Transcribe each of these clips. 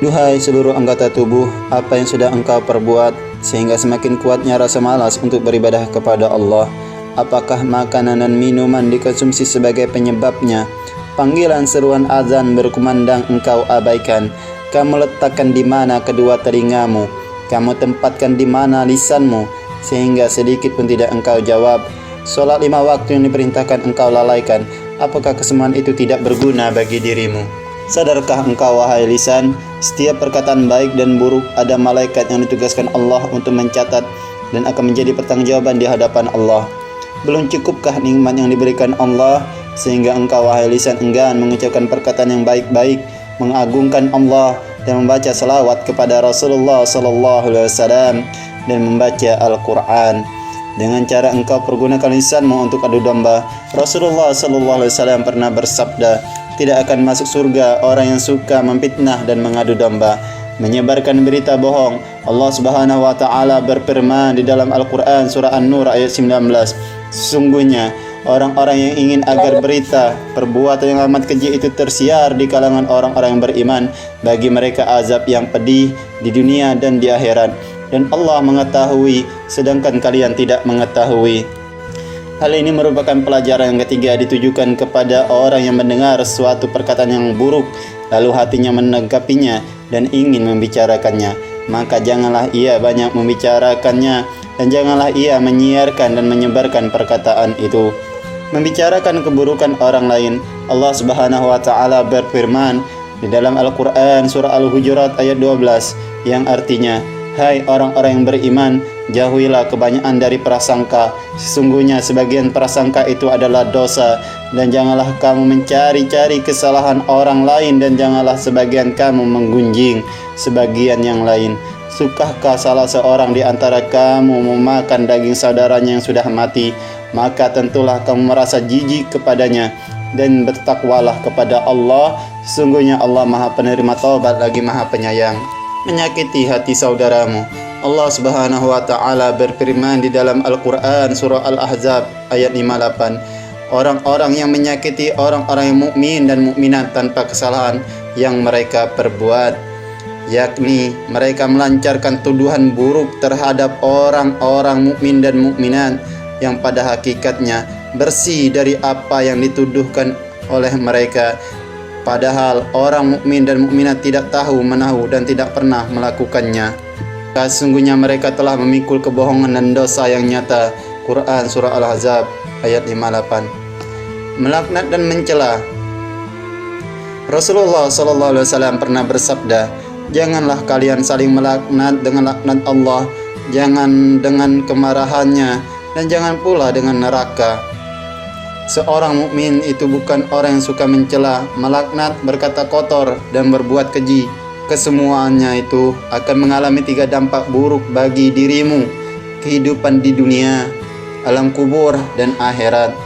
Duhai seluruh anggota tubuh, apa yang sudah engkau perbuat sehingga semakin kuatnya rasa malas untuk beribadah kepada Allah? Apakah makanan dan minuman dikonsumsi sebagai penyebabnya? Panggilan seruan azan berkumandang engkau abaikan. Kamu letakkan di mana kedua telingamu? Kamu tempatkan di mana lisanmu? Sehingga sedikit pun tidak engkau jawab. Solat 5 waktu yang diperintahkan engkau lalaikan. Apakah kesemuan itu tidak berguna bagi dirimu? Sadarkah engkau wahai lisan, setiap perkataan baik dan buruk ada malaikat yang ditugaskan Allah untuk mencatat dan akan menjadi pertanggungjawaban di hadapan Allah. Belum cukupkah nikmat yang diberikan Allah sehingga engkau wahai lisan enggan mengucapkan perkataan yang baik-baik, mengagungkan Allah dan membaca salawat kepada Rasulullah sallallahu alaihi wasallam dan membaca Al-Qur'an? Dengan cara engkau pergunakan lisanmu untuk adu domba, Rasulullah sallallahu alaihi wasallam pernah bersabda, tidak akan masuk surga orang yang suka memfitnah dan mengadu domba, menyebarkan berita bohong. Allah Subhanahu wa taala berfirman di dalam Al-Qur'an surah An-Nur ayat 19, sesungguhnya orang-orang yang ingin agar berita perbuatan yang amat keji itu tersiar di kalangan orang-orang yang beriman, bagi mereka azab yang pedih di dunia dan di akhirat. Dan Allah mengetahui sedangkan kalian tidak mengetahui. Hal ini merupakan pelajaran yang ketiga ditujukan kepada orang yang mendengar suatu perkataan yang buruk lalu hatinya menanggapinya dan ingin membicarakannya, maka janganlah ia banyak membicarakannya dan janganlah ia menyiarkan dan menyebarkan perkataan itu. Membicarakan keburukan orang lain. Allah Subhanahu wa taala berfirman di dalam Al-Qur'an surah Al-Hujurat ayat 12 yang artinya, hai orang-orang yang beriman, jauhilah kebanyakan dari prasangka. Sesungguhnya sebagian prasangka itu adalah dosa. Dan janganlah kamu mencari-cari kesalahan orang lain, dan janganlah sebagian kamu menggunjing sebagian yang lain. Sukahkah salah seorang di antara kamu memakan daging saudaranya yang sudah mati? Maka tentulah kamu merasa jijik kepadanya, dan bertakwalah kepada Allah. Sesungguhnya Allah Maha Penerima Taubat lagi Maha Penyayang. Menyakiti hati saudaramu. Allah Subhanahu wa taala berfirman di dalam Al-Qur'an surah Al-Ahzab ayat 58, orang-orang yang menyakiti orang-orang yang mukmin dan mukminat tanpa kesalahan yang mereka perbuat, yakni mereka melancarkan tuduhan buruk terhadap orang-orang mukmin dan mukminat yang pada hakikatnya bersih dari apa yang dituduhkan oleh mereka. Padahal orang mukmin dan mukminat tidak tahu menahu dan tidak pernah melakukannya. Sesungguhnya mereka telah memikul kebohongan dan dosa yang nyata. Quran surah Al-Ahzab ayat 58. Melaknat dan mencela. Rasulullah sallallahu alaihi wasallam pernah bersabda, janganlah kalian saling melaknat dengan laknat Allah, jangan dengan kemarahannya, dan jangan pula dengan neraka. Seorang mukmin itu bukan orang yang suka mencela, melaknat, berkata kotor, dan berbuat keji. Kesemuanya itu akan mengalami 3 dampak buruk bagi dirimu: kehidupan di dunia, alam kubur, dan akhirat.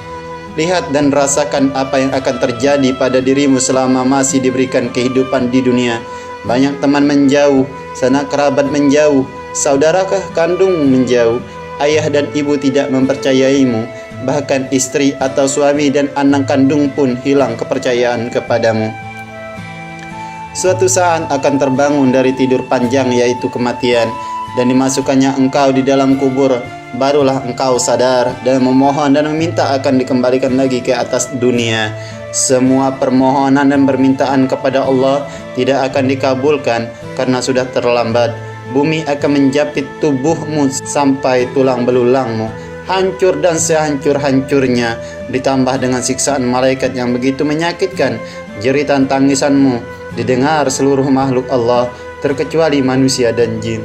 Lihat dan rasakan apa yang akan terjadi pada dirimu selama masih diberikan kehidupan di dunia. Banyak teman menjauh, sanak kerabat menjauh, saudara kandung menjauh, ayah dan ibu tidak mempercayaimu, bahkan istri atau suami dan anak kandung pun hilang kepercayaan kepadamu. Suatu saat akan terbangun dari tidur panjang, yaitu kematian, dan dimasukkannya engkau di dalam kubur. Barulah engkau sadar dan memohon dan meminta akan dikembalikan lagi ke atas dunia. Semua permohonan dan permintaan kepada Allah tidak akan dikabulkan karena sudah terlambat. Bumi akan menjapit tubuhmu sampai tulang belulangmu, hancur dan sehancur-hancurnya, ditambah dengan siksaan malaikat yang begitu menyakitkan. Jeritan tangisanmu didengar seluruh makhluk Allah, terkecuali manusia dan jin.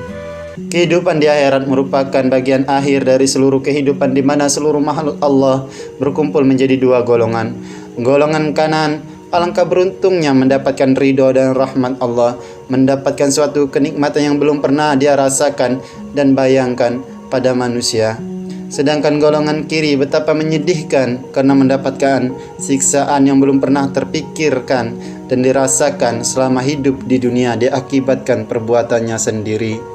Kehidupan di akhirat merupakan bagian akhir dari seluruh kehidupan, di mana seluruh makhluk Allah berkumpul menjadi 2 golongan. Golongan kanan, alangkah beruntungnya mendapatkan ridho dan rahmat Allah, mendapatkan suatu kenikmatan yang belum pernah dia rasakan dan bayangkan pada manusia. Sedangkan golongan kiri betapa menyedihkan karena mendapatkan siksaan yang belum pernah terpikirkan dan dirasakan selama hidup di dunia diakibatkan perbuatannya sendiri.